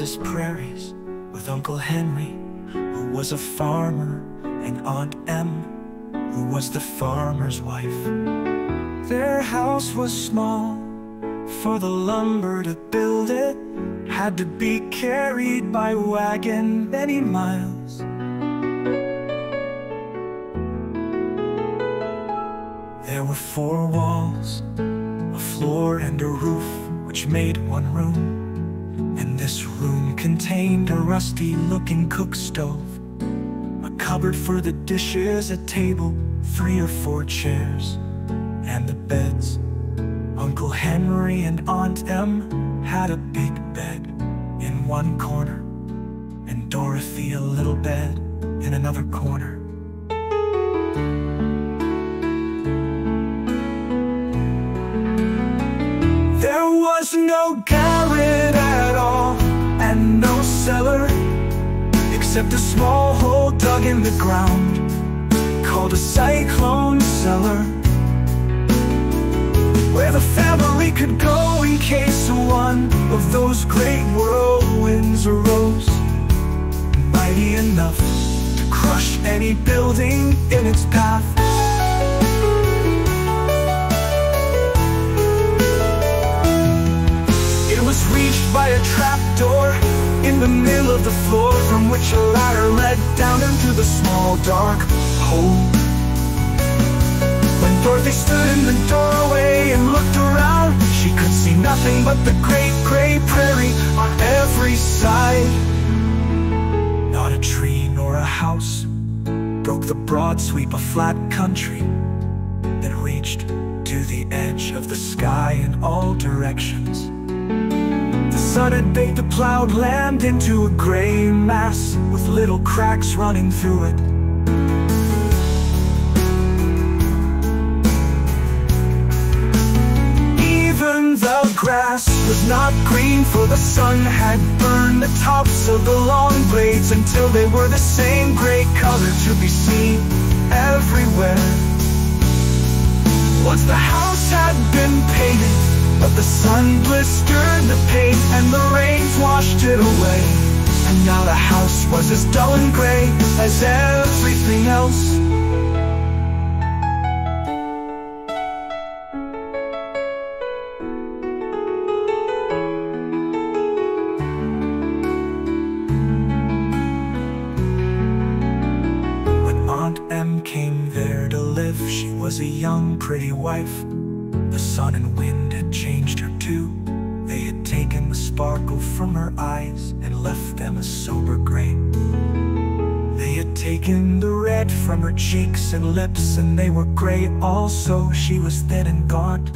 Kansas prairies with Uncle Henry, who was a farmer, and Aunt Em, who was the farmer's wife. Their house was small, for the lumber to build it had to be carried by wagon many miles. There were 4 walls, a floor and a roof, which made one room. And this room contained a rusty-looking cookstove, a cupboard for the dishes, a table, 3 or 4 chairs, and the beds. Uncle Henry and Aunt Em had a big bed in one corner, and Dorothy a little bed in another corner. There was no garret at all, and no cellar, except a small hole dug in the ground, called a cyclone cellar, where the family could go in case one of those great whirlwinds arose, mighty enough to crush any building in its path. It was reached by a trapdoor in the middle of the floor, from which a ladder led down into the small dark hole. When Dorothy stood in the doorway and looked around, she could see nothing but the great gray prairie on every side. Not a tree nor a house broke the broad sweep of flat country that reached to the edge of the sky in all directions. The sun had baked the plowed land into a gray mass with little cracks running through it. Even the grass was not green, for the sun had burned the tops of the long blades until they were the same gray color to be seen everywhere. Once the house had been painted, but the sun blistered the paint and the rains washed it away, and now the house was as dull and gray as everything else. When Aunt Em came there to live, she was a young, pretty wife. The sun and wind had changed her too. They had taken the sparkle from her eyes and left them a sober gray. They had taken the red from her cheeks and lips, and they were gray also. She was thin and gaunt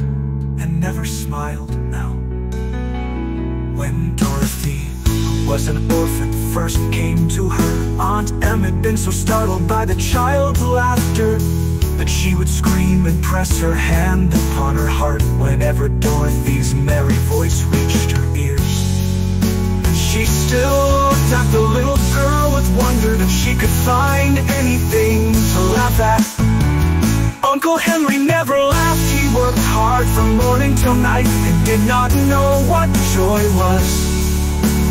and never smiled now. When Dorothy, who was an orphan, first came to her, Aunt Em had been so startled by the child's laughter that she would scream and press her hand upon her heart whenever Dorothy's merry voice reached her ears. And she still looked at the little girl with wonder if she could find anything to laugh at. Uncle Henry never laughed. He worked hard from morning till night and did not know what joy was.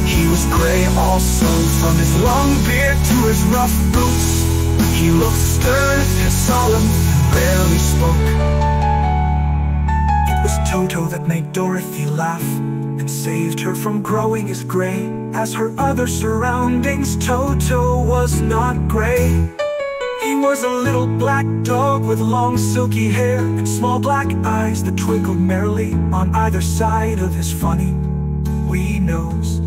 He was gray also, from his long beard to his rough boots. He looked stern and solemn and rarely spoke. It was Toto that made Dorothy laugh and saved her from growing as gray as her other surroundings. Toto was not gray. He was a little black dog with long silky hair and small black eyes that twinkled merrily on either side of his funny wee nose.